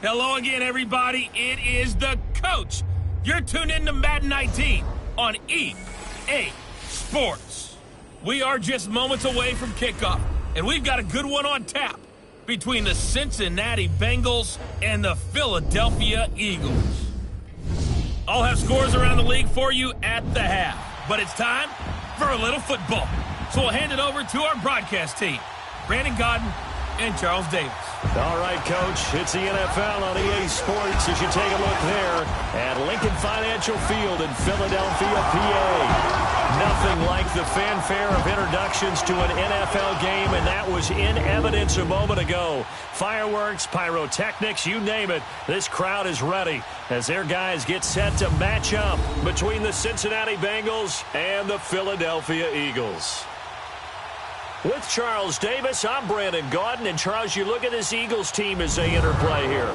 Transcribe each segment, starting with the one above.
Hello again, everybody. It is the coach. You're tuned in to Madden 19 on EA Sports. We are just moments away from kickoff, and we've got a good one on tap between the Cincinnati Bengals and the Philadelphia Eagles. I'll have scores around the league for you at the half, but it's time for a little football. So we'll hand it over to our broadcast team, Brandon Godden and Charles Davis. All right, Coach, it's the NFL on EA Sports as you take a look there at Lincoln Financial Field in Philadelphia, PA. Nothing like the fanfare of introductions to an NFL game, and that was in evidence a moment ago. Fireworks, pyrotechnics, you name it, this crowd is ready as their guys get set to match up between the Cincinnati Bengals and the Philadelphia Eagles. With Charles Davis, I'm Brandon Godden. And, Charles, you look at this Eagles team as they interplay here.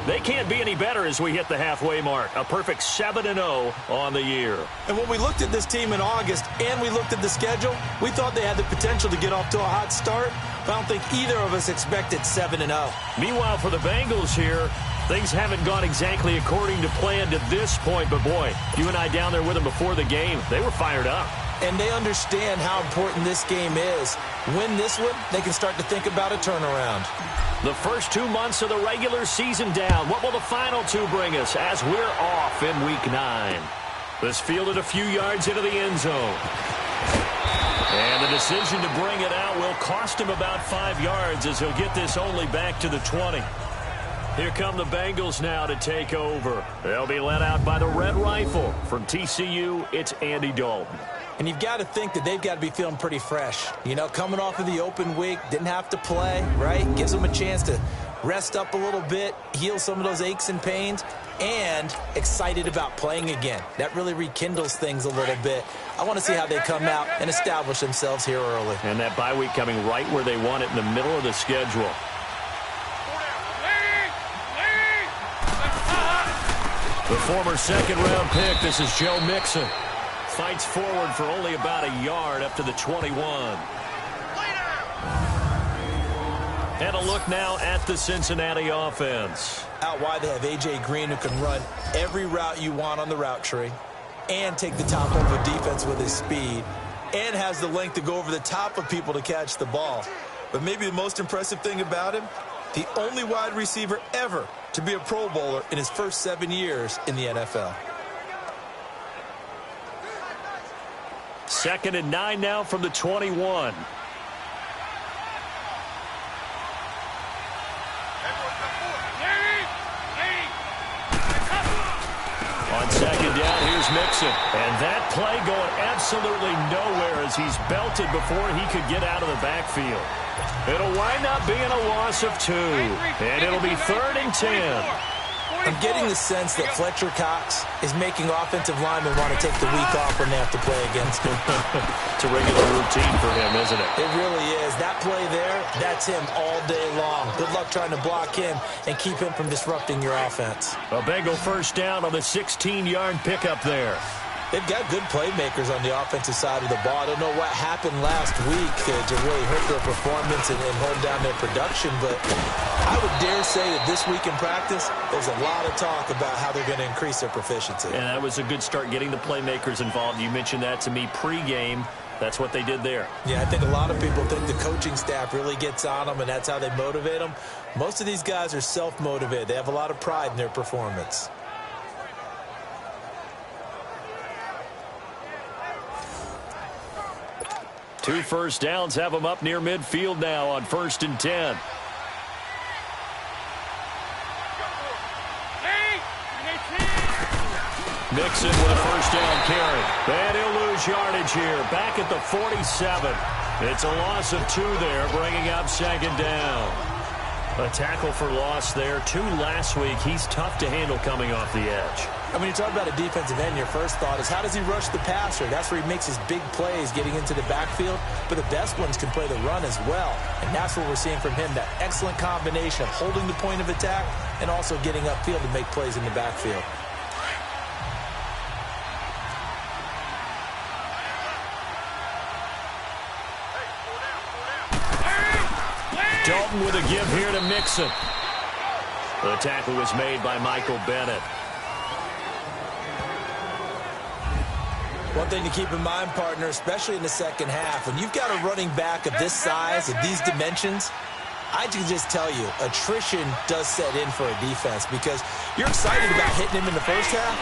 They can't be any better as we hit the halfway mark. A perfect 7-0 on the year. And when we looked at this team in August and we looked at the schedule, we thought they had the potential to get off to a hot start. But I don't think either of us expected 7-0. Meanwhile, for the Bengals here, things haven't gone exactly according to plan to this point. But, boy, you and I down there with them before the game, they were fired up. And they understand how important this game is. Win this one, they can start to think about a turnaround. The first 2 months of the regular season down. What will the final two bring us as we're off in Week 9? This fielded a few yards into the end zone. And the decision to bring it out will cost him about 5 yards as he'll get this only back to the 20. Here come the Bengals now to take over. They'll be led out by the Red Rifle. From TCU, it's Andy Dalton. And you've got to think that they've got to be feeling pretty fresh. You know, coming off of the open week, didn't have to play, right? Gives them a chance to rest up a little bit, heal some of those aches and pains, and excited about playing again. That really rekindles things a little bit. I want to see how they come out and establish themselves here early. And that bye week coming right where they want it in the middle of the schedule. The former second-round pick, this is Joe Mixon. Fights forward for only about a yard up to the 21. And a look now at the Cincinnati offense. Out wide, they have A.J. Green, who can run every route you want on the route tree and take the top of a defense with his speed and has the length to go over the top of people to catch the ball. But maybe the most impressive thing about him, the only wide receiver ever to be a Pro Bowler in his first 7 years in the NFL. 2nd and 9 now from the 21. On 2nd down, here's Mixon. And that play going absolutely nowhere as he's belted before he could get out of the backfield. It'll wind up being a loss of 2. And it'll be 3rd and 10. I'm getting the sense that Fletcher Cox is making offensive linemen want to take the week off when they have to play against him. It's a regular routine for him, isn't it? It really is. That play there, that's him all day long. Good luck trying to block him and keep him from disrupting your offense. A Bengal first down on the 16-yard pickup there. They've got good playmakers on the offensive side of the ball. I don't know what happened last week to really hurt their performance and hold down their production, but I would dare say that this week in practice, there's a lot of talk about how they're going to increase their proficiency. And that was a good start, getting the playmakers involved. You mentioned that to me pregame. That's what they did there. Yeah, I think a lot of people think the coaching staff really gets on them, and that's how they motivate them. Most of these guys are self-motivated. They have a lot of pride in their performance. Two first downs have them up near midfield now on 1st and 10. Mixon with a first down carry. And he'll lose yardage here. Back at the 47. It's a loss of 2 there, bringing up 2nd down. A tackle for loss there. 2 last week. He's tough to handle coming off the edge. I mean, you talk about a defensive end, your first thought is how does he rush the passer? That's where he makes his big plays getting into the backfield. But the best ones can play the run as well. And that's what we're seeing from him, that excellent combination of holding the point of attack and also getting upfield to make plays in the backfield. Dalton with a give here to Mixon. The tackle was made by Michael Bennett. One thing to keep in mind, partner, especially in the second half, when you've got a running back of this size, of these dimensions, I can just tell you, attrition does set in for a defense because you're excited about hitting him in the first half.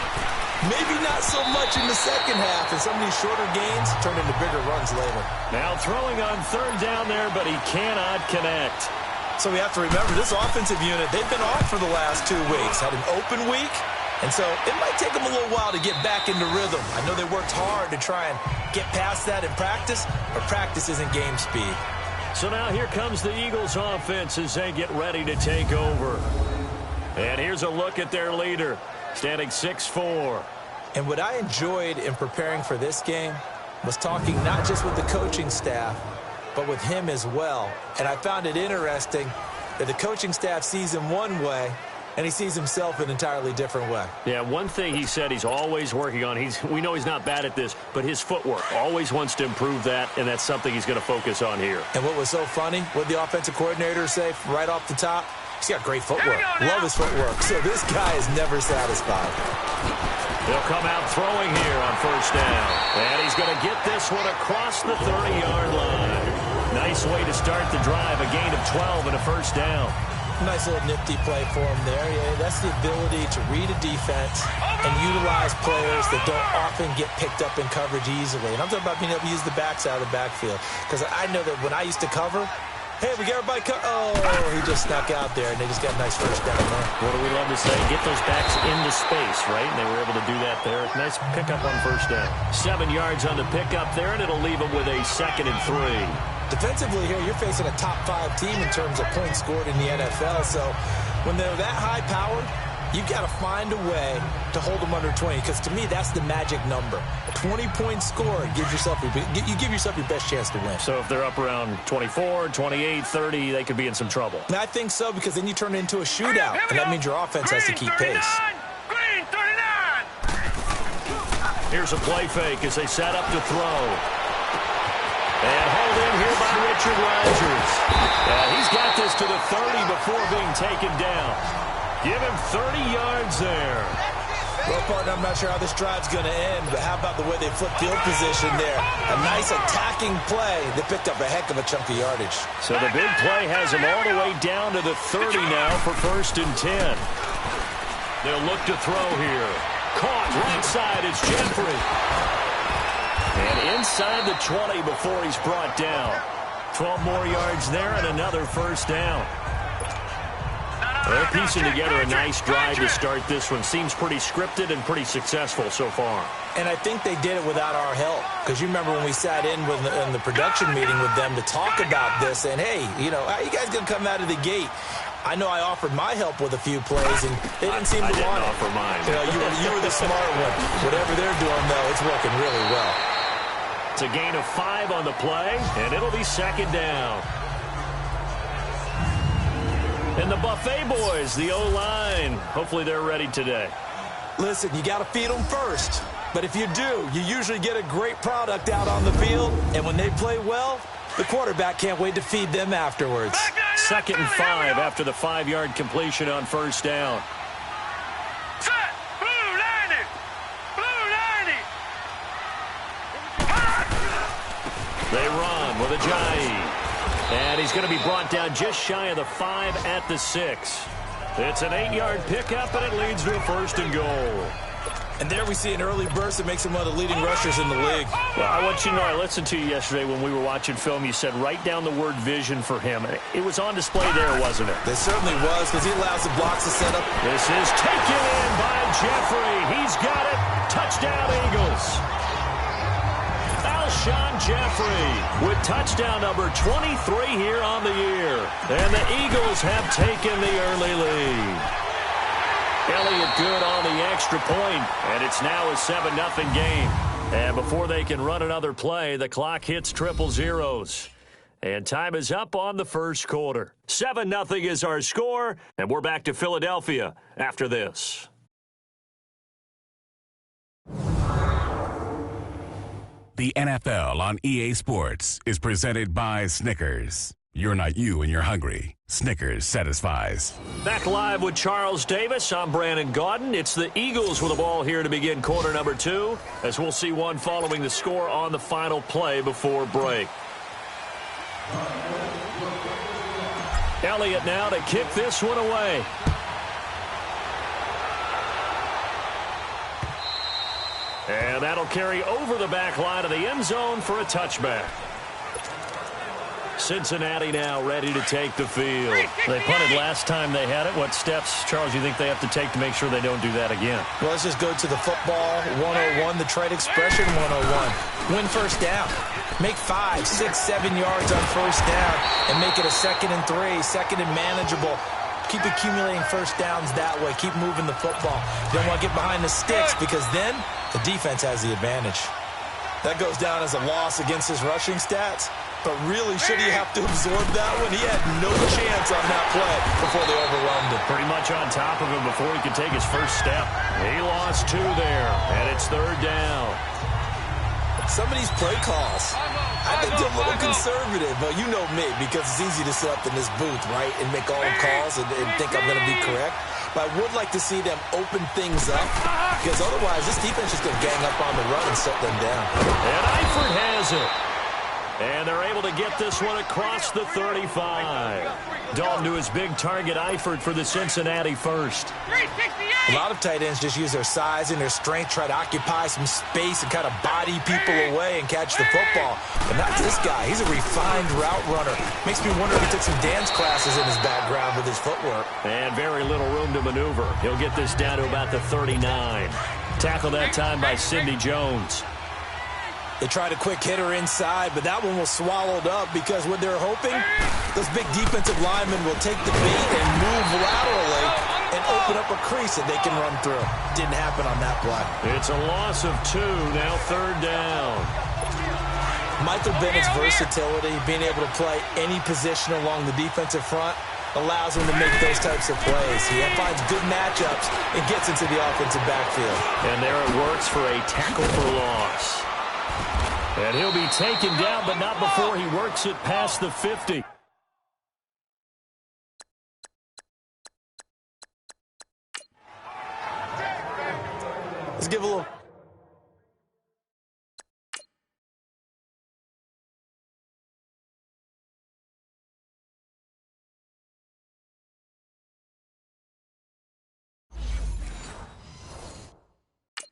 Maybe not so much in the second half, and some of these shorter gains turn into bigger runs later. Now throwing on third down there, but he cannot connect. So we have to remember, this offensive unit, they've been off for the last 2 weeks. Had an open week, and so it might take them a little while to get back into rhythm. I know they worked hard to try and get past that in practice, but practice isn't game speed. So now here comes the Eagles offense as they get ready to take over. And here's a look at their leader, standing 6'4". And what I enjoyed in preparing for this game was talking not just with the coaching staff, but with him as well. And I found it interesting that the coaching staff sees him one way, and he sees himself an entirely different way. Yeah, one thing he said he's always working on, we know he's not bad at this, but his footwork, always wants to improve that, and that's something he's going to focus on here. And what was so funny, what the offensive coordinator say right off the top? He's got great footwork. Love his footwork. So this guy is never satisfied. He'll come out throwing here on first down. And he's going to get this one across the 30-yard line. Nice way to start the drive, a gain of 12 and a first down. Nice little nifty play for him there. Yeah, that's the ability to read a defense and utilize players that don't often get picked up in coverage easily. And I'm talking about being able to use the backside of the backfield. Because I know that when I used to cover, hey, we got everybody oh, he just snuck out there, and they just got a nice first down there. What do we love to say? Get those backs into space, right? And they were able to do that there. Nice pickup on first down. 7 yards on the pickup there, and it'll leave them with a 2nd and 3. Defensively here, you're facing a top-5 team in terms of points scored in the NFL. So when they're that high-powered, you've got to find a way to hold them under 20, because to me, that's the magic number. A 20-point score gives yourself you give yourself your best chance to win. So if they're up around 24, 28, 30, they could be in some trouble. And I think so, because then you turn it into a shootout, and that means your offense has to keep pace. Green 39. Here's a play fake as they set up to throw. And hold in here by Richard Rodgers. He's got this to the 30 before being taken down. Give him 30 yards there. Well, partner, I'm not sure how this drive's going to end, but how about the way they flip field position there? A nice attacking play. They picked up a heck of a chunk of yardage. So the big play has him all the way down to the 30 now for 1st and 10. They'll look to throw here. Caught right side. It's Jeffrey. And inside the 20 before he's brought down. 12 more yards there and another first down. They're piecing together a nice drive to start this one. Seems pretty scripted and pretty successful so far. And I think they did it without our help. Because you remember when we sat in the production meeting with them to talk about this. And, hey, you know, how you guys going to come out of the gate? I know I offered my help with a few plays, and they didn't seem to want it. I didn't offer mine. You know, you were the smart one. Whatever they're doing, though, it's working really well. It's a gain of 5 on the play, and it'll be 2nd down. And the Buffet boys, the O-line, hopefully they're ready today. Listen, you got to feed them first. But if you do, you usually get a great product out on the field. And when they play well, the quarterback can't wait to feed them afterwards. 2nd and 5 after the 5-yard completion on first down. Set. Blue 90. Blue 90. They run with Ajayi. And he's going to be brought down just shy of the 5 at the 6. It's an 8-yard pickup, and it leads to a 1st and goal. And there we see an early burst that makes him one of the leading rushers in the league. Well, I want you to know, I listened to you yesterday when we were watching film. You said write down the word vision for him. It was on display there, wasn't it? It certainly was, because he allows the blocks to set up. This is taken in by Jeffrey. He's got it. Touchdown, Eagles. Alshon Jeffrey with touchdown number 23 here on the year. And the Eagles have taken the early lead. Elliott good on the extra point, and it's now a 7-0 game. And before they can run another play, the clock hits triple zeros. And time is up on the first quarter. 7-0 is our score, and we're back to Philadelphia after this. The NFL on EA Sports is presented by Snickers. You're not you and you're hungry. Snickers satisfies. Back live with Charles Davis. I'm Brandon Gaudin. It's the Eagles with the ball here to begin quarter number 2, as we'll see one following the score on the final play before break. Elliott now to kick this one away. And that'll carry over the back line of the end zone for a touchback. Cincinnati now ready to take the field. They punted last time they had it. What steps, Charles, you think they have to take to make sure they don't do that again? Well, let's just go to the football 101, the trade expression 101. Win first down. Make 5, 6, 7 yards on first down and make it a 2nd and 3, second and manageable. Keep accumulating first downs that way. Keep moving the football. You don't want to get behind the sticks because then the defense has the advantage. That goes down as a loss against his rushing stats. But really, should he have to absorb that one? He had no chance on that play before they overwhelmed him. Pretty much on top of him before he could take his first step. He lost 2 there, and it's 3rd down. Some of these play calls, I think they're a little conservative, but you know me, because it's easy to sit up in this booth, right, and make all the calls and think I'm going to be correct. But I would like to see them open things up, because otherwise this defense is going to gang up on the run and shut them down. And Eifert has it. And they're able to get this one across the 35. Dalton to his big target, Eifert, for the Cincinnati first. A lot of tight ends just use their size and their strength, try to occupy some space and kind of body people away and catch the football. But not this guy. He's a refined route runner. Makes me wonder if he took some dance classes in his background with his footwork. And very little room to maneuver. He'll get this down to about the 39. Tackled that time by Sidney Jones. They tried a quick hitter inside, but that one was swallowed up because what they're hoping, those big defensive linemen will take the bait and move laterally and open up a crease that they can run through. Didn't happen on that play. It's a loss of 2, now 3rd down. Michael Bennett's versatility, being able to play any position along the defensive front, allows him to make those types of plays. He finds good matchups and gets into the offensive backfield. And there it works for a tackle for loss. And he'll be taken down, but not before he works it past the 50. Let's give a little.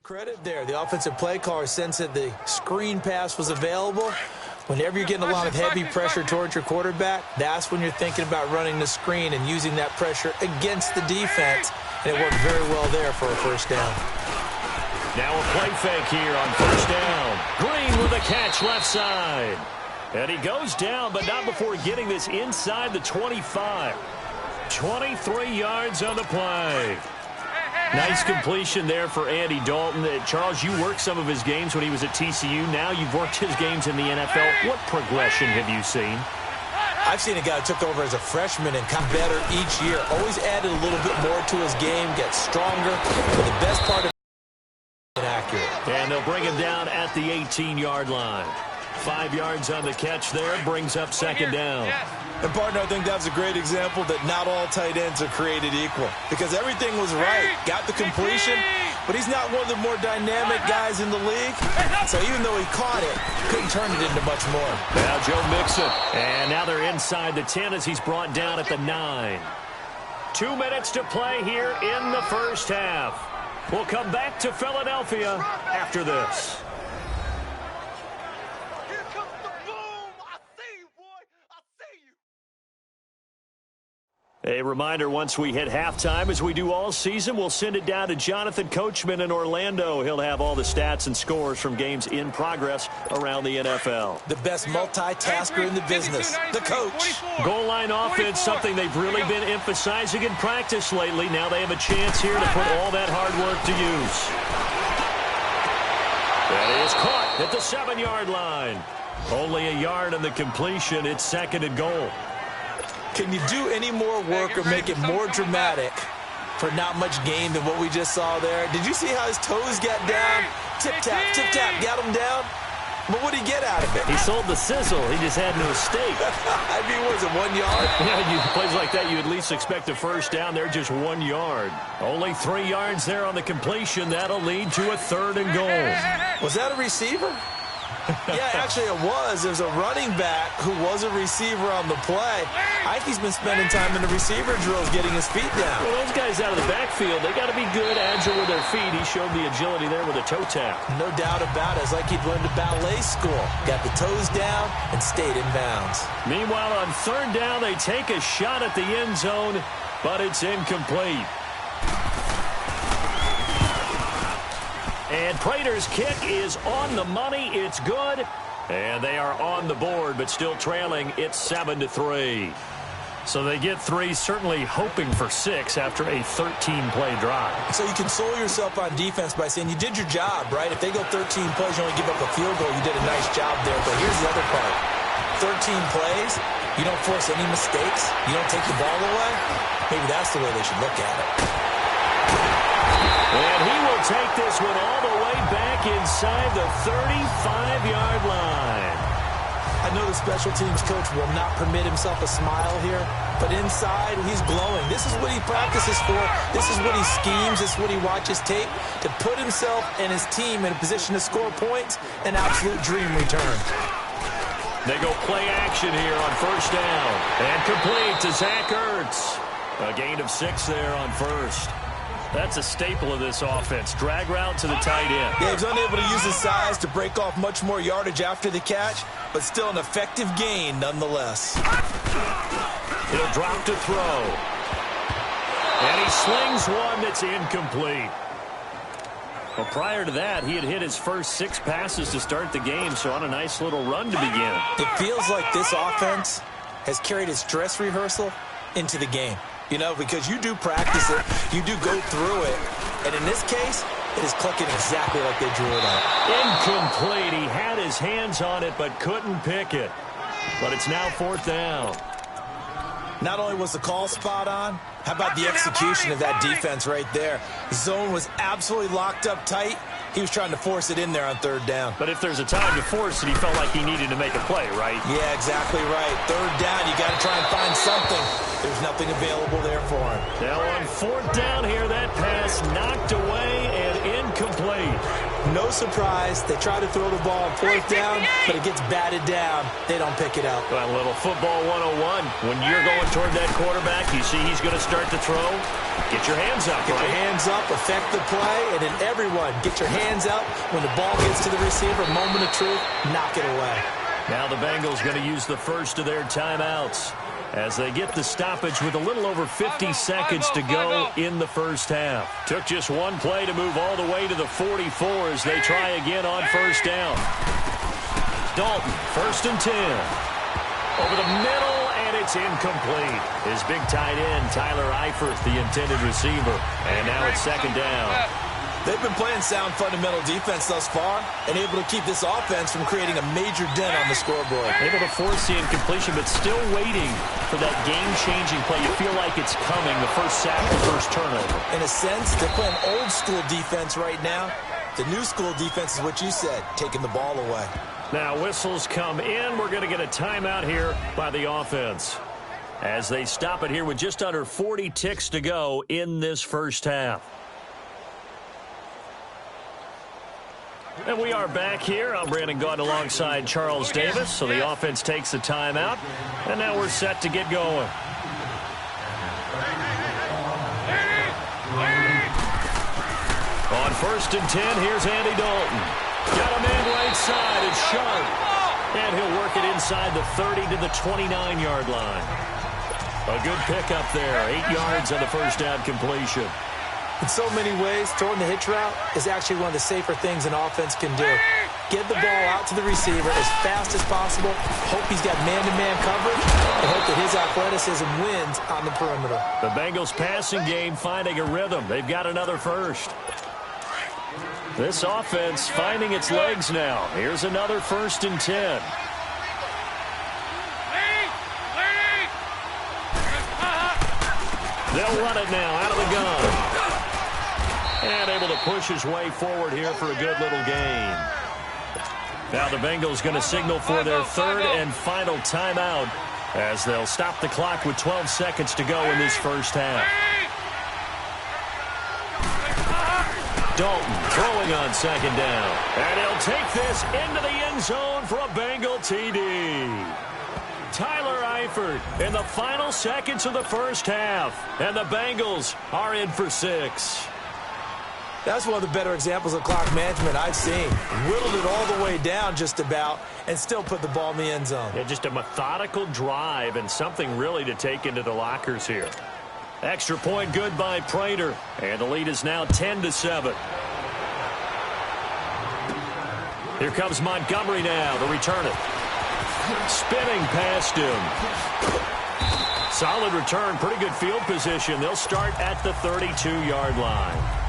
Credit there. The offensive play caller sensed that the screen pass was available. Whenever you're getting a lot of heavy pressure towards your quarterback, that's when you're thinking about running the screen and using that pressure against the defense. And it worked very well there for a first down. Now a play fake here on first down. Green with a catch left side. And he goes down, but not before getting this inside the 25. 23 yards on the play. Nice completion there for Andy Dalton. Charles, you worked some of his games when he was at TCU. Now you've worked his games in the NFL. What progression have you seen? I've seen a guy who took over as a freshman and got better each year. Always added a little bit more to his game, gets stronger. But the best part of it is accurate. And they'll bring him down at the 18-yard line. 5 yards on the catch there, brings up 2nd down. And, partner, I think that's a great example that not all tight ends are created equal. Because everything was right. Got the completion, but he's not one of the more dynamic guys in the league. So even though he caught it, couldn't turn it into much more. Now Joe Mixon. And now they're inside the 10 as he's brought down at the 9. 2 minutes to play here in the first half. We'll come back to Philadelphia after this. A reminder, once we hit halftime, as we do all season, we'll send it down to Jonathan Coachman in Orlando. He'll have all the stats and scores from games in progress around the NFL. The best multitasker in the business, the coach. Goal line offense, something they've really been emphasizing in practice lately. Now they have a chance here to put all that hard work to use. That is caught at the 7-yard line. Only a yard on the completion. It's 2nd and goal. Can you do any more work or make it more dramatic for not much gain than what we just saw there? Did you see how his toes got down? Tip-tap, got him down. But what did he get out of it? He sold the sizzle. He just had no steak. I mean, was it 1 yard? Yeah, plays like that, you at least expect a first down. They're just 1 yard. Only 3 yards there on the completion. That'll lead to a 3rd and goal. Was that a receiver? Yeah, actually it was. There's a running back who was a receiver on the play. I think he's been spending time in the receiver drills getting his feet down. Well, those guys out of the backfield, they got to be good, agile with their feet. He showed the agility there with a toe tap. No doubt about it. It's like he'd learned to ballet school. Got the toes down and stayed in bounds. Meanwhile, on 3rd down, they take a shot at the end zone, but it's incomplete. And Prater's kick is on the money. It's good. And they are on the board, but still trailing. It's 7-3. So they get 3, certainly hoping for 6 after a 13-play drive. So you console yourself on defense by saying you did your job, right? If they go 13 plays, you only give up a field goal, you did a nice job there. But here's the other part. 13 plays, you don't force any mistakes, you don't take the ball away. Maybe that's the way they should look at it. And he will take this one all the way back inside the 35-yard line. I know the special teams coach will not permit himself a smile here, but inside, he's glowing. This is what he practices for. This is what he schemes. This is what he watches tape to put himself and his team in a position to score points. An absolute dream return. They go play action here on 1st down. And complete to Zach Ertz. A gain of 6 there on 1st. That's a staple of this offense. Drag route to the tight end. Yeah, he's unable to use his size to break off much more yardage after the catch, but still an effective gain nonetheless. He'll drop to throw. And he slings one that's incomplete. Well, prior to that, he had hit his first 6 passes to start the game, so on a nice little run to begin. It feels like this offense has carried its dress rehearsal into the game. You know, because you do practice it, you do go through it, and in this case, it is clicking exactly like they drew it up. Incomplete. He had his hands on it, but couldn't pick it. But it's now 4th down. Not only was the call spot on, how about the execution of that defense right there? The zone was absolutely locked up tight. He was trying to force it in there on 3rd down. But if there's a time to force it, he felt like he needed to make a play, right? Yeah, exactly right. 3rd down, you got to try and find something. There's nothing available there for him. Now on 4th down here, that pass knocked away and incomplete. No surprise. They try to throw the ball on 4th down, but it gets batted down. They don't pick it up. Well, a little football 101. When you're going toward that quarterback, you see he's going to start to throw. Get your hands up, Get your hands up, affect the play, and then everyone get your hands up. When the ball gets to the receiver, moment of truth, knock it away. Now the Bengals going to use the first of their timeouts as they get the stoppage with a little over 50 seconds to go in the first half. Took just one play to move all the way to the 44 as they try again on 1st down. Dalton, 1st and 10. Over the middle, and it's incomplete. His big tight end, Tyler Eifert, the intended receiver. And now it's 2nd down. They've been playing sound fundamental defense thus far and able to keep this offense from creating a major dent on the scoreboard. Able to force the incompletion, but still waiting for that game-changing play. You feel like it's coming, the first sack, the first turnover. In a sense, they're playing old-school defense right now. The new-school defense is what you said, taking the ball away. Now whistles come in. We're going to get a timeout here by the offense as they stop it here with just under 40 ticks to go in this first half. And we are back here. I'm Brandon Gaudin alongside Charles Davis. So the offense takes a timeout. And now we're set to get going. On 1st and 10, here's Andy Dalton. Got a man right side. It's Sharp. And he'll work it inside the 30 to the 29-yard line. A good pickup there. 8 yards on the first down completion. In so many ways, throwing the hitch route is actually one of the safer things an offense can do. Get the ball out to the receiver as fast as possible. Hope he's got man-to-man coverage and hope that his athleticism wins on the perimeter. The Bengals passing game finding a rhythm. They've got another first. This offense finding its legs now. Here's another 1st and 10. They'll run it now out of the gun. And able to push his way forward here for a good little gain. Now the Bengals going to signal for their third and final timeout as they'll stop the clock with 12 seconds to go in this first half. Dalton throwing on second down. And he'll take this into the end zone for a Bengal TD. Tyler Eifert in the final seconds of the first half. And the Bengals are in for 6. That's one of the better examples of clock management I've seen. Whittled it all the way down just about and still put the ball in the end zone. Yeah, just a methodical drive and something really to take into the lockers here. Extra point good by Prater. And the lead is now 10-7. Here comes Montgomery now to return it. Spinning past him. Solid return, pretty good field position. They'll start at the 32-yard line.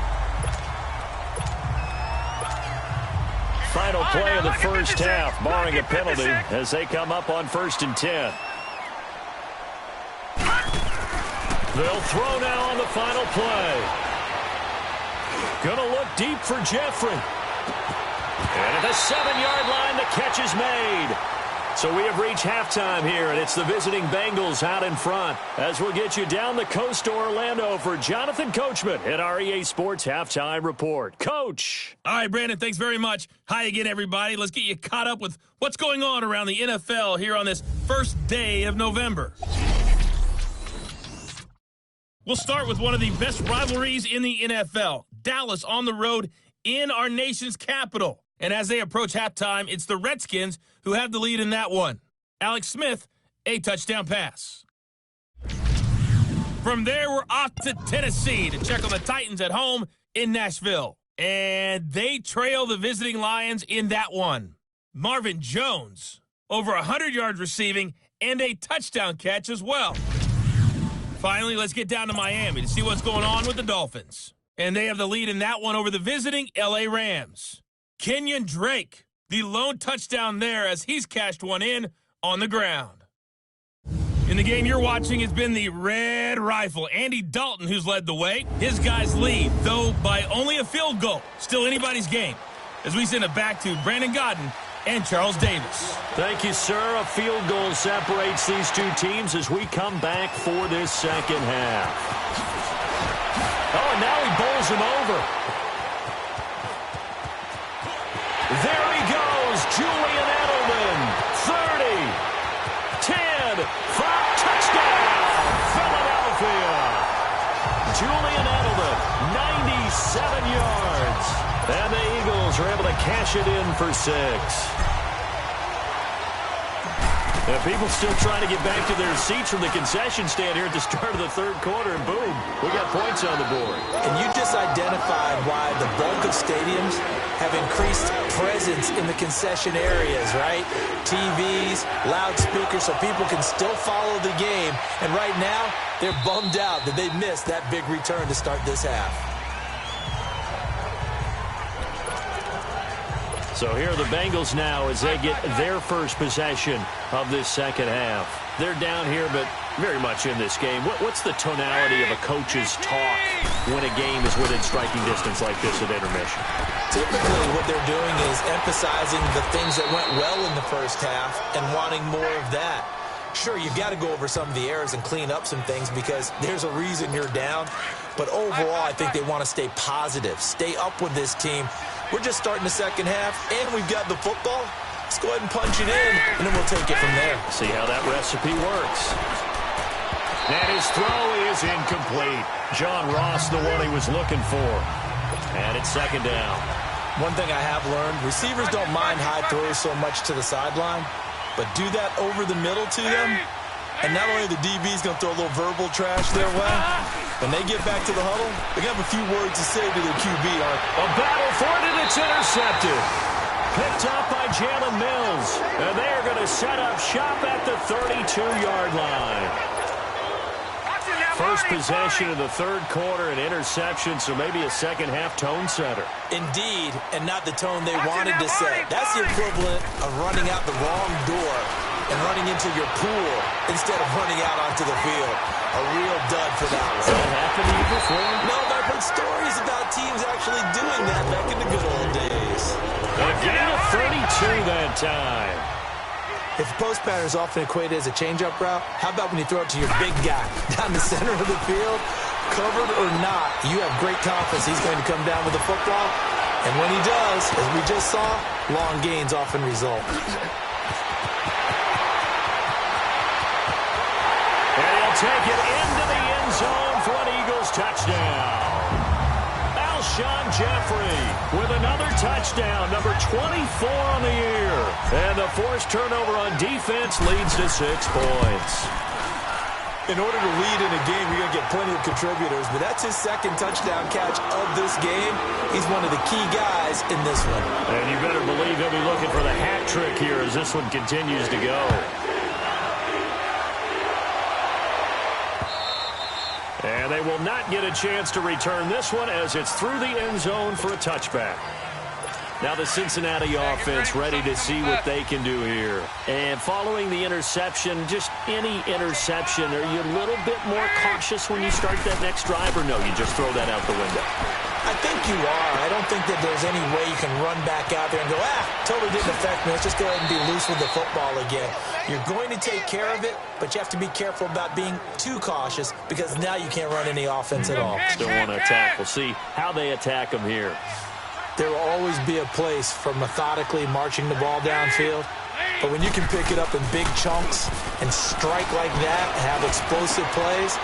Final play of the first half, barring a penalty, as they come up on 1st and 10. They'll throw now on the final play. Gonna look deep for Jeffrey. And at the 7-yard line, the catch is made. So we have reached halftime here, and it's the visiting Bengals out in front. As we'll get you down the coast to Orlando for Jonathan Coachman at our EA Sports Halftime Report. Coach. All right, Brandon, thanks very much. Hi again, everybody. Let's get you caught up with what's going on around the NFL here on this first day of November. We'll start with one of the best rivalries in the NFL. Dallas on the road in our nation's capital. And as they approach halftime, it's the Redskins who have the lead in that one. Alex Smith, a touchdown pass. From there, we're off to Tennessee to check on the Titans at home in Nashville. And they trail the visiting Lions in that one. Marvin Jones, over 100 yards receiving and a touchdown catch as well. Finally, let's get down to Miami to see what's going on with the Dolphins. And they have the lead in that one over the visiting L.A. Rams. Kenyon Drake, the lone touchdown there as he's cashed one in on the ground. In the game you're watching, it's been the Red Rifle, Andy Dalton, who's led the way. His guys lead, though by only a field goal. Still anybody's game. As we send it back to Brandon Godden and Charles Davis. Thank you, sir. A field goal separates these two teams as we come back for this second half. Oh, and now he bowls him over. There he goes, Julian Edelman, 30, 10, 5, touchdown, Philadelphia. Julian Edelman, 97 yards. And the Eagles are able to cash it in for 6. And people still trying to get back to their seats from the concession stand here at the start of the third quarter, and boom, we got points on the board. And you just identified why the bulk of stadiums have increased presence in the concession areas, right? TVs, loudspeakers, so people can still follow the game. And right now, they're bummed out that they missed that big return to start this half. So here are the Bengals now as they get their first possession of this second half. They're down here, but very much in this game. What's the tonality of a coach's talk when a game is within striking distance like this at intermission? Typically, what they're doing is emphasizing the things that went well in the first half and wanting more of that. Sure, you've got to go over some of the errors and clean up some things because there's a reason you're down. But overall, I think they want to stay positive, stay up with this team. We're just starting the second half, and we've got the football. Let's go ahead and punch it in, and then we'll take it from there. See how that recipe works. And his throw is incomplete. John Ross, the one he was looking for. And it's second down. One thing I have learned, receivers don't mind high throws so much to the sideline, but do that over the middle to them, and not only the DB's going to throw a little verbal trash their way, when they get back to the huddle, they have a few words to say to their QB. A battle for it, and it's intercepted. Picked up by Jalen Mills. And they're going to set up shop at the 32-yard line. First possession of the third quarter, an interception, so maybe a second-half tone setter. Indeed, and not the tone they wanted to set. That's the equivalent of running out the wrong door and running into your pool instead of running out onto the field. A real dud for that one. Has that happened to you before? No, but I've heard stories about teams actually doing that back in the good old days. A gain of 32 that time. If post pattern is often equated as a change-up route, how about when you throw it to your big guy down the center of the field? Covered or not, you have great confidence he's going to come down with the football. And when he does, as we just saw, long gains often result. And he'll take it into the end zone for an Eagles touchdown. Alshon Jeffrey with another touchdown, number 24 on the year. And the forced turnover on defense leads to 6 points. In order to lead in a game, you're going to get plenty of contributors, but that's his second touchdown catch of this game. He's one of the key guys in this one. And you better believe he'll be looking for the hat trick here as this one continues to go. And they will not get a chance to return this one as it's through the end zone for a touchback. Now the Cincinnati offense ready to see what they can do here. And following the interception, just any interception, are you a little bit more cautious when you start that next drive, or no, you just throw that out the window? I think you are. I don't think that there's any way you can run back out there and go, totally didn't affect me. Let's just go ahead and be loose with the football again. You're going to take care of it, but you have to be careful about being too cautious because now you can't run any offense at all. Still want to attack. We'll see how they attack them here. There will always be a place for methodically marching the ball downfield. But when you can pick it up in big chunks and strike like that and have explosive plays,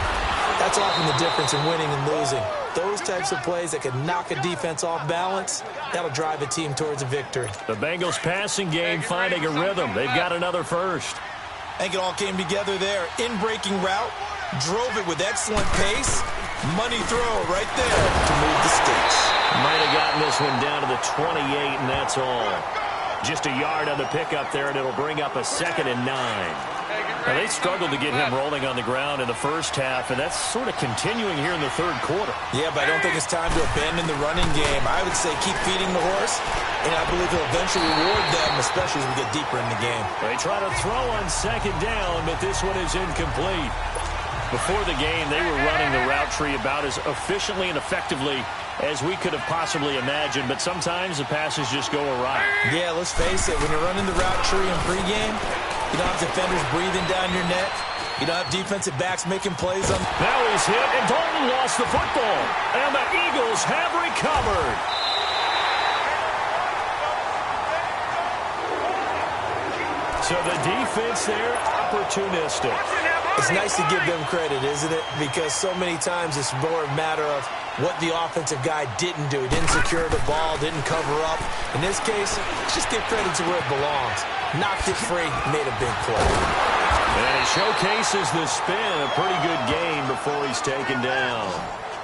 that's often the difference in winning and losing. Those types of plays that can knock a defense off balance, that'll drive a team towards a victory. The Bengals passing game finding a rhythm. They've got another first. I think it all came together there. In-breaking route, drove it with excellent pace. Money throw right there to move the sticks. Might have gotten this one down to the 28, and that's all. Just a yard on the pickup there, and it'll bring up a 2nd and 9. Now, they struggled to get him rolling on the ground in the first half, and that's sort of continuing here in the third quarter. Yeah, but I don't think it's time to abandon the running game. I would say keep feeding the horse, and I believe he'll eventually reward them, especially as we get deeper in the game. They try to throw on 2nd down, but this one is incomplete. Before the game, they were running the route tree about as efficiently and effectively as we could have possibly imagined, but sometimes the passes just go awry. Yeah, let's face it, when you're running the route tree in pregame, you don't have defenders breathing down your neck. You don't have defensive backs making plays on. Now he's hit, and Dalton lost the football, and the Eagles have recovered. So the defense there, opportunistic. It's nice to give them credit, isn't it? Because so many times it's more a matter of what the offensive guy didn't do. He didn't secure the ball, didn't cover up. In this case, just give credit to where it belongs. Knocked it free, made a big play. And he showcases the spin. A pretty good game before he's taken down.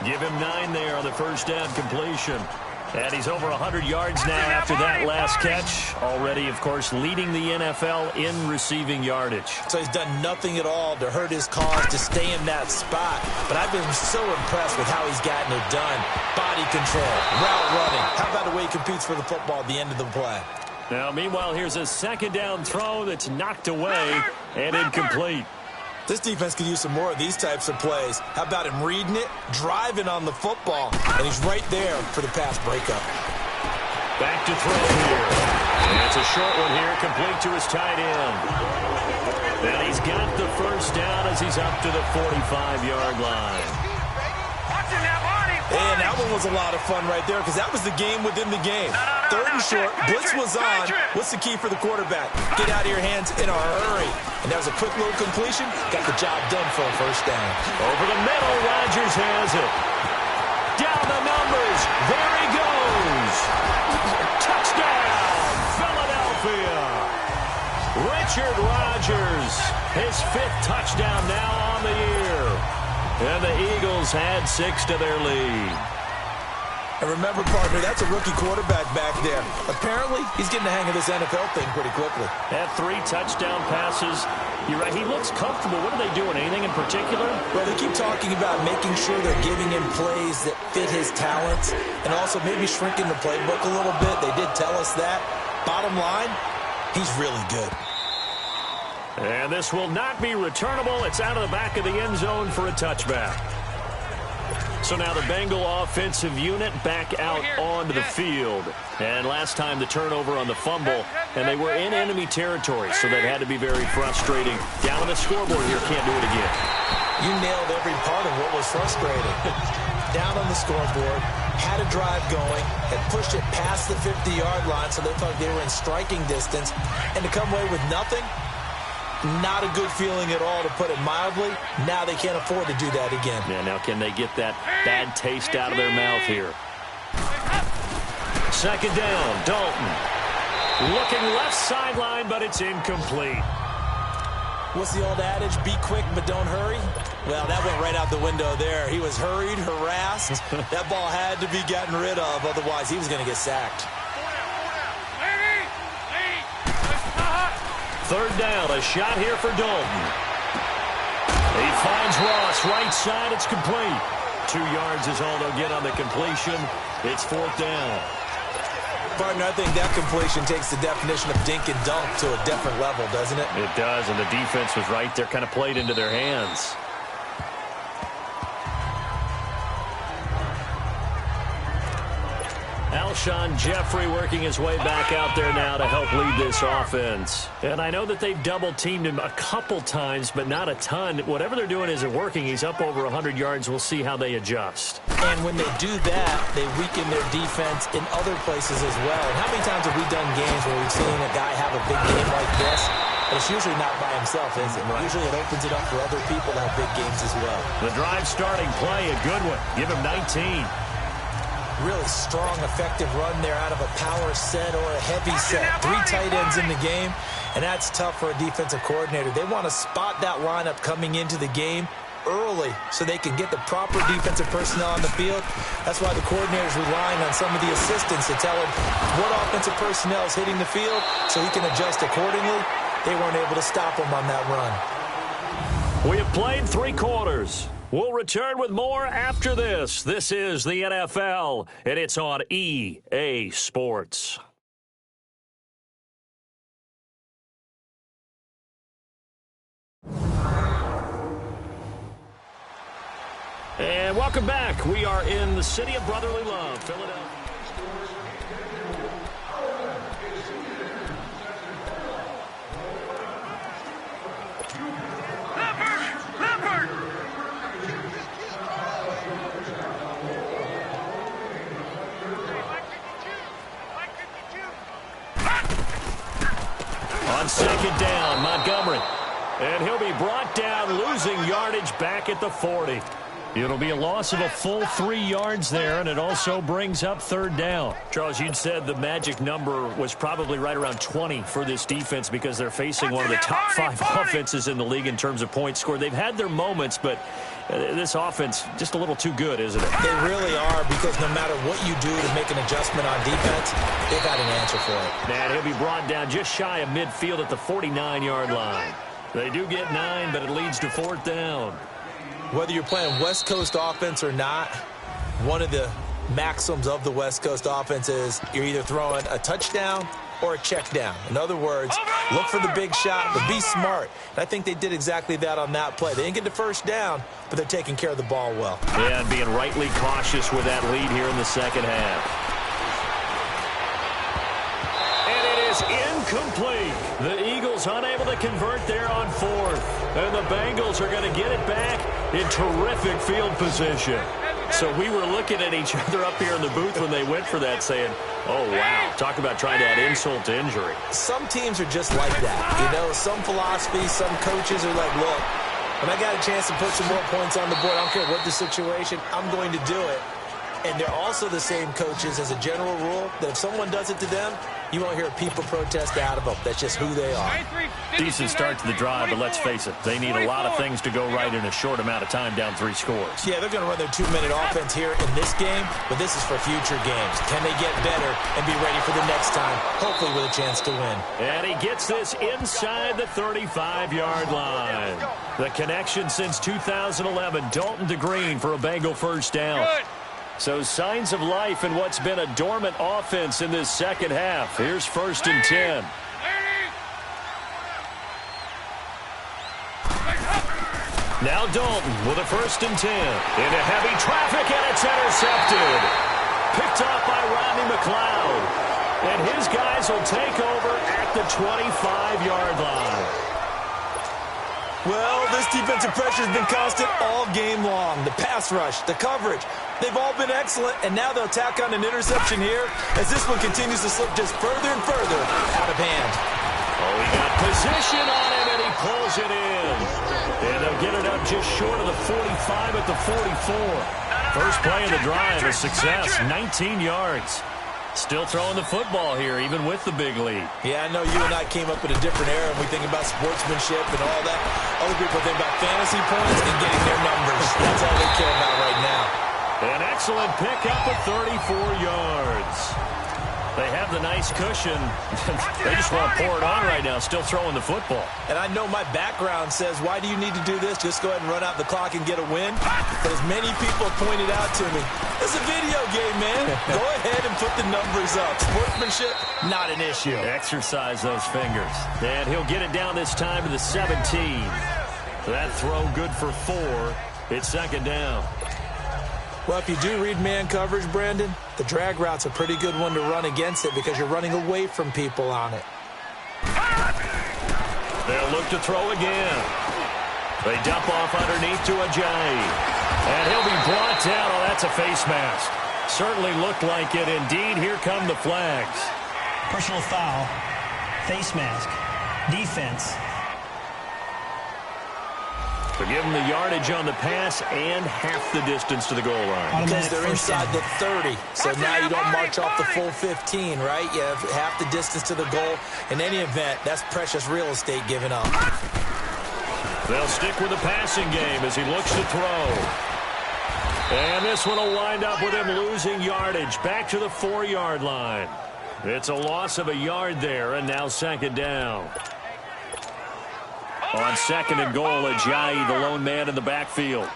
Give him 9 there on the first down completion. And he's over 100 yards now after that last catch. Already, of course, leading the NFL in receiving yardage. So he's done nothing at all to hurt his cause to stay in that spot. But I've been so impressed with how he's gotten it done. Body control, route running. How about the way he competes for the football at the end of the play? Now, meanwhile, here's a 2nd down throw that's knocked away and incomplete. This defense could use some more of these types of plays. How about him reading it, driving on the football, and he's right there for the pass breakup. Back to throw here. And it's a short one here, complete to his tight end. And he's got the first down as he's up to the 45-yard line. And that one was a lot of fun right there because that was the game within the game. 3rd and short, blitz was on. What's the key for the quarterback? Get out of your hands in a hurry. And that was a quick little completion. Got the job done for a first down. Over the middle, Rodgers has it. Down the numbers. There he goes. Touchdown, Philadelphia. Richard Rodgers, his 5th touchdown now on the year. And the Eagles had 6 to their lead. And remember, partner, that's a rookie quarterback back there. Apparently, he's getting the hang of this NFL thing pretty quickly. Had 3 touchdown passes. You're right, he looks comfortable. What are they doing? Anything in particular? Well, they keep talking about making sure they're giving him plays that fit his talents and also maybe shrinking the playbook a little bit. They did tell us that. Bottom line, he's really good. And this will not be returnable. It's out of the back of the end zone for a touchback. So now the Bengal offensive unit back out onto the field. And last time the turnover on the fumble, and they were in enemy territory, so that had to be very frustrating. Down on the scoreboard here, can't do it again. You nailed every part of what was frustrating. Down on the scoreboard, had a drive going, had pushed it past the 50-yard line, so they thought they were in striking distance, and to come away with nothing, not a good feeling at all, to put it mildly. Now they can't afford to do that again. Yeah, now can they get that bad taste out of their mouth here? Second down, Dalton. Looking left sideline, but it's incomplete. What's the old adage? Be quick, but don't hurry? Well, that went right out the window there. He was hurried, harassed. That ball had to be gotten rid of, otherwise he was going to get sacked. Third down, a shot here for Dalton. He finds Ross, right side, it's complete. 2 yards is all they'll get on the completion. It's fourth down. Partner, I think that completion takes the definition of dink and dunk to a different level, doesn't it? It does, and the defense was right there, kind of played into their hands. Alshon Jeffrey working his way back out there now to help lead this offense. And I know that they've double-teamed him a couple times, but not a ton. Whatever they're doing isn't working. He's up over 100 yards. We'll see how they adjust. And when they do that, they weaken their defense in other places as well. And how many times have we done games where we've seen a guy have a big game like this? But it's usually not by himself, is it? Usually it opens it up for other people to have big games as well. The drive starting play, a good one. Give him 19. Really strong, effective run there out of a power set or a heavy set. 3 tight ends in the game, and that's tough for a defensive coordinator. They want to spot that lineup coming into the game early so they can get the proper defensive personnel on the field. That's why the coordinator's relying on some of the assistants to tell him what offensive personnel is hitting the field so he can adjust accordingly. They weren't able to stop him on that run. We have played 3 quarters. We'll return with more after this. This is the NFL, and it's on EA Sports. And welcome back. We are in the city of brotherly love, Philadelphia. On second down, Montgomery. And he'll be brought down, losing yardage back at the 40. It'll be a loss of a full 3 yards there, and it also brings up third down. Charles, you'd said the magic number was probably right around 20 for this defense because they're facing one of the top 5 offenses in the league in terms of points scored. They've had their moments, but this offense just a little too good, isn't it? They really are, because no matter what you do to make an adjustment on defense, they've got an answer for it. And he'll be brought down just shy of midfield at the 49-yard line. They do get 9, but it leads to fourth down. Whether you're playing West Coast offense or not, one of the maxims of the West Coast offense is you're either throwing a touchdown or a check down. In other words, look for the big shot, but be smart. And I think they did exactly that on that play. They didn't get the first down, but they're taking care of the ball well. Yeah, and being rightly cautious with that lead here in the second half. And it is incomplete. The Eagles unable to convert there on fourth. And the Bengals are going to get it back in terrific field position. So we were looking at each other up here in the booth when they went for that saying, oh, wow, talk about trying to add insult to injury. Some teams are just like that. You know, some philosophies, some coaches are like, look, when I got a chance to put some more points on the board, I don't care what the situation, I'm going to do it. And they're also the same coaches as a general rule that if someone does it to them, you won't hear people protest out of them. That's just who they are. Decent start to the drive, but let's face it, they need a lot of things to go right in a short amount of time, down 3 scores. Yeah, they're going to run their 2-minute offense here in this game, but this is for future games. Can they get better and be ready for the next time, hopefully with a chance to win? And he gets this inside the 35-yard line. The connection since 2011, Dalton to Green for a Bengal first down. So signs of life in what's been a dormant offense in this second half. Here's 1st and 10. Now Dalton with a 1st and 10. Into heavy traffic, and it's intercepted. Picked off by Rodney McLeod. And his guys will take over at the 25-yard line. Well, this defensive pressure has been constant all game long. The pass rush, the coverage, they've all been excellent, and now they'll tack on an interception here as this one continues to slip just further and further out of hand. Oh, he got position on him, and he pulls it in. And they'll get it up just short of the 45 at the 44. First play of the drive, a success, 19 yards. Still throwing the football here, even with the big lead. Yeah, I know you and I came up in a different era, and we think about sportsmanship and all that. Other people think about fantasy points and getting their numbers. That's all they care about right now. An excellent pickup of 34 yards. They have the nice cushion. They just want to pour it on right now, still throwing the football. And I know my background says, why do you need to do this? Just go ahead and run out the clock and get a win. But as many people have pointed out to me, it's a video game, man. Go ahead and put the numbers up. Sportsmanship, not an issue. Exercise those fingers. And he'll get it down this time to the 17. That throw good for 4. It's 2nd down. Well, if you do read man coverage, Brandon, the drag route's a pretty good one to run against it because you're running away from people on it. They'll look to throw again. They dump off underneath to Ajayi. And he'll be brought down. Oh, that's a face mask. Certainly looked like it. Indeed, here come the flags. Personal foul, face mask, defense. They'll give them the yardage on the pass and half the distance to the goal line. Because they're inside the 30. So now you don't march off the full 15, right? You have half the distance to the goal. In any event, that's precious real estate given up. They'll stick with the passing game as he looks to throw. And this one will wind up with him losing yardage back to the 4-yard line. It's a loss of a yard there, and now 2nd down. On 2nd and goal, Ajayi, the lone man in the backfield.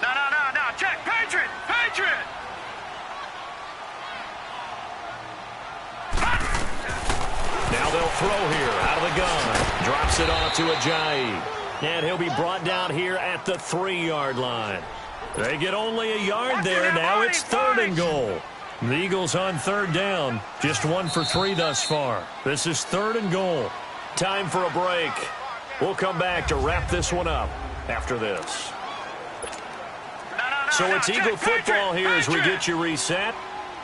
No. Check. Patriot. Now they'll throw here out of the gun. Drops it off to Ajayi. And he'll be brought down here at the 3-yard line. They get only a yard there. Now it's 3rd and goal. The Eagles on 3rd down. Just 1 for 3 thus far. This is 3rd and goal. Time for a break. We'll come back to wrap this one up after this. So it's Eagle football here as we get you reset.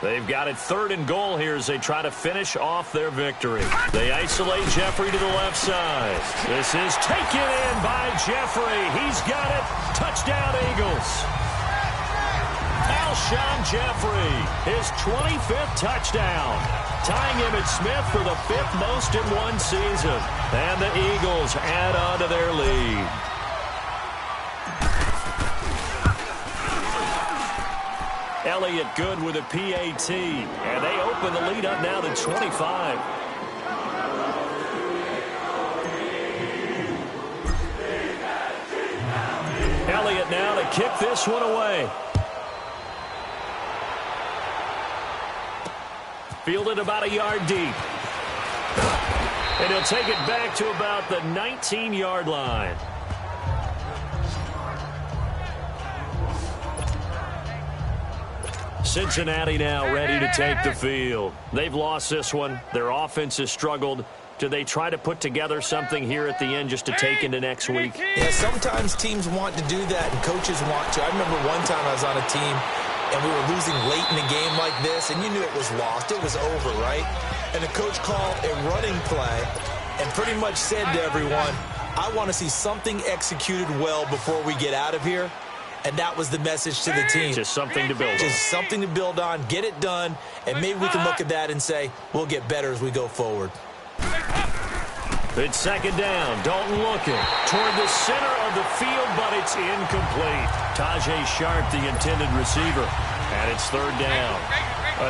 They've got it 3rd and goal here as they try to finish off their victory. They isolate Jeffrey to the left side. This is taken in by Jeffrey. He's got it. Touchdown, Eagles. Alshon Jeffrey, his 25th touchdown, tying Emmitt Smith for the 5th most in one season. And the Eagles add on to their lead. Elliott good with a PAT, and they open the lead up now to 25. Elliott now to kick this one away. Fielded about a yard deep. And he'll take it back to about the 19-yard line. Cincinnati now ready to take the field. They've lost this one. Their offense has struggled. Do they try to put together something here at the end just to take into next week? Yeah, sometimes teams want to do that and coaches want to. I remember one time I was on a team and we were losing late in a game like this, and you knew it was lost. It was over, right? And the coach called a running play and pretty much said to everyone, I want to see something executed well before we get out of here. And that was the message to the team. Just something to build on. Just something to build on, get it done, and maybe we can look at that and say, we'll get better as we go forward. It's 2nd down. Dalton looking toward the center of the field, but it's incomplete. Tajay Sharp, the intended receiver. And it's 3rd down.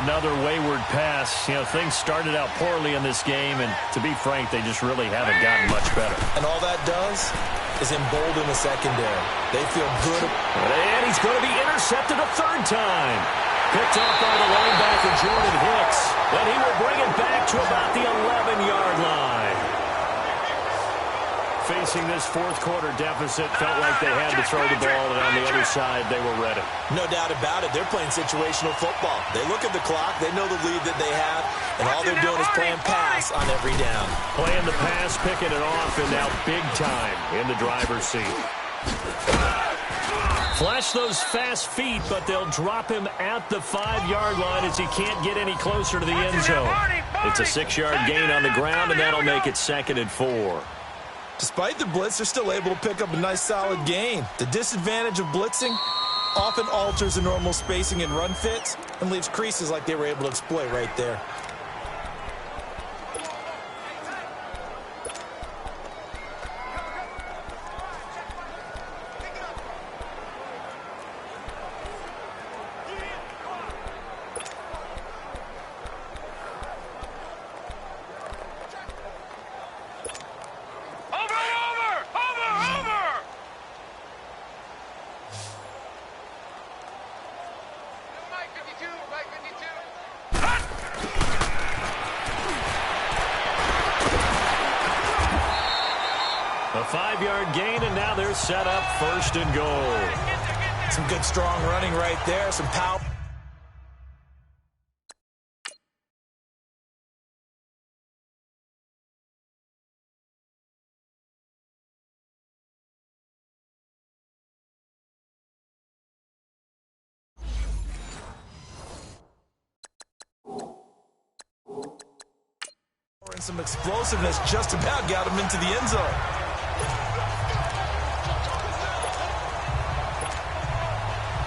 Another wayward pass. You know, things started out poorly in this game, and to be frank, they just really haven't gotten much better. And all that does is embolden the secondary. They feel good. And he's going to be intercepted a 3rd time. Picked off by the linebacker, Jordan Hicks. And he will bring it back to about the 11-yard line. Facing this fourth quarter deficit, felt like they had to throw the ball, and on the other side, they were ready. No doubt about it. They're playing situational football. They look at the clock. They know the lead that they have, and all they're doing is playing pass on every down. Playing the pass, picking it off, and now big time in the driver's seat. Flash those fast feet, but they'll drop him at the 5-yard line as he can't get any closer to the end zone. It's a 6-yard gain on the ground, and that'll make it 2nd and 4. Despite the blitz, they're still able to pick up a nice solid gain. The disadvantage of blitzing often alters the normal spacing and run fits and leaves creases like they were able to exploit right there. A 5-yard gain, and now they're set up 1st and goal. Some good, strong running right there. Some power. And some explosiveness just about got him into the end zone.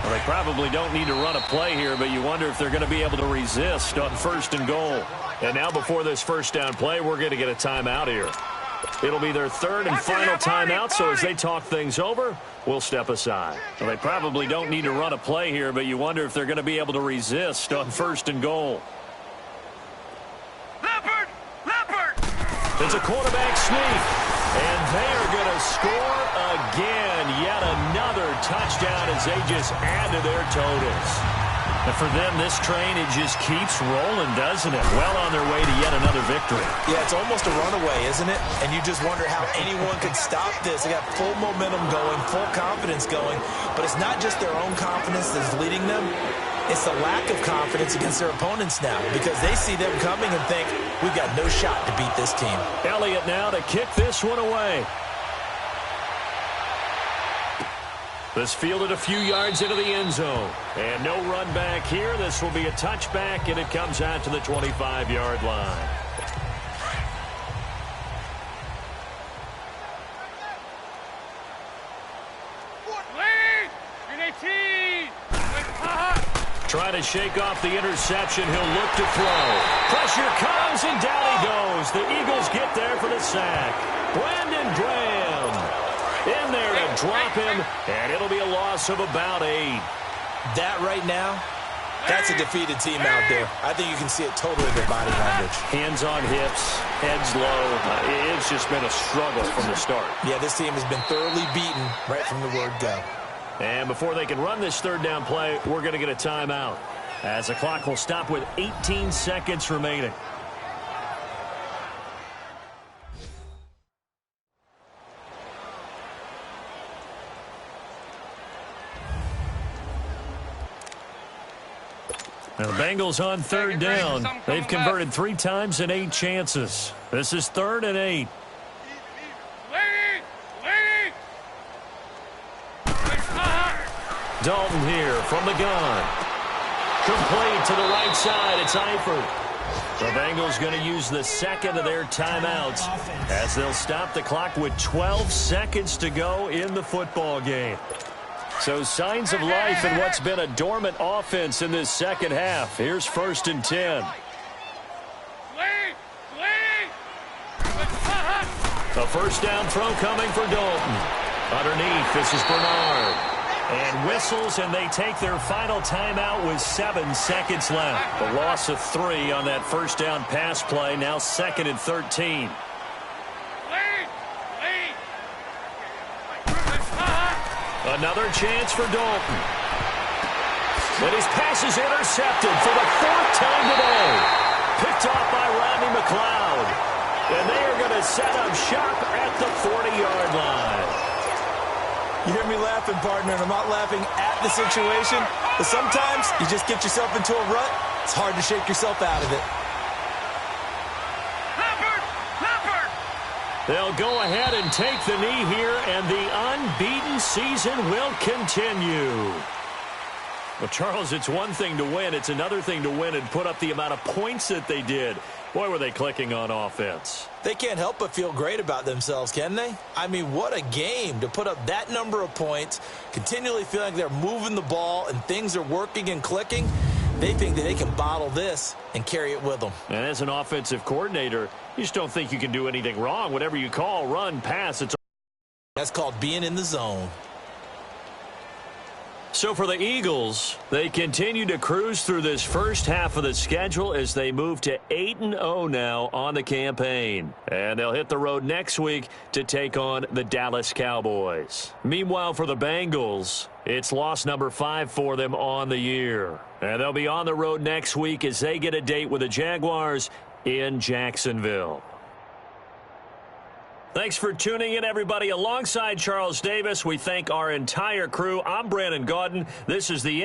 Well, they probably don't need to run a play here, but you wonder if they're going to be able to resist on 1st and goal. And now before this first down play, we're going to get a timeout here. It'll be their 3rd and final timeout, so as they talk things over, we'll step aside. Well, they probably don't need to run a play here, but you wonder if they're going to be able to resist on 1st and goal. It's a quarterback sneak, and they are going to score again. Yet another touchdown as they just add to their totals. And for them, this train, it just keeps rolling, doesn't it? Well on their way to yet another victory. Yeah, it's almost a runaway, isn't it? And you just wonder how anyone could stop this. They got full momentum going, full confidence going. But it's not just their own confidence that's leading them. It's the lack of confidence against their opponents now because they see them coming and think, we've got no shot to beat this team. Elliott now to kick this one away. This fielded a few yards into the end zone. And no run back here. This will be a touchback, and it comes out to the 25-yard line. Trying to shake off the interception. He'll look to throw. Pressure comes, and down he goes. The Eagles get there for the sack. Brandon Graham in there to drop him, and it'll be a loss of about 8. That right now, that's a defeated team out there. I think you can see it totally in their body language. Hands on hips, heads low. It's just been a struggle from the start. Yeah, this team has been thoroughly beaten right from the word go. And before they can run this 3rd down play, we're going to get a timeout, as the clock will stop with 18 seconds remaining. Now the Bengals on 3rd down. They've converted 3 times in 8 chances. This is 3rd and 8. Dalton here from the gun. Complete to the right side. It's Eifert. The Bengals going to use the 2nd of their timeouts as they'll stop the clock with 12 seconds to go in the football game. So signs of life in what's been a dormant offense in this second half. Here's 1st and 10. A first down throw coming for Dalton. Underneath, this is Bernard. And whistles, and they take their final timeout with 7 seconds left. A loss of 3 on that first down pass play. Now 2nd and 13. Another chance for Dalton. And his pass is intercepted for the 4th time today. Picked off by Rodney McLeod. And they are going to set up shop at the 40-yard line. You hear me laughing, partner, and I'm not laughing at the situation, but sometimes you just get yourself into a rut. It's hard to shake yourself out of it. They'll go ahead and take the knee here, and the unbeaten season will continue. Well, Charles, it's one thing to win. It's another thing to win and put up the amount of points that they did. Boy, were they clicking on offense. They can't help but feel great about themselves, can they? I mean, what a game to put up that number of points, continually feeling like they're moving the ball and things are working and clicking. They think that they can bottle this and carry it with them. And as an offensive coordinator, you just don't think you can do anything wrong. Whatever you call, run, pass, that's called being in the zone. So for the Eagles, they continue to cruise through this first half of the schedule as they move to 8-0 now on the campaign. And they'll hit the road next week to take on the Dallas Cowboys. Meanwhile, for the Bengals, it's loss number 5 for them on the year. And they'll be on the road next week as they get a date with the Jaguars in Jacksonville. Thanks for tuning in, everybody. Alongside Charles Davis, we thank our entire crew. I'm Brandon Gaudin. This is the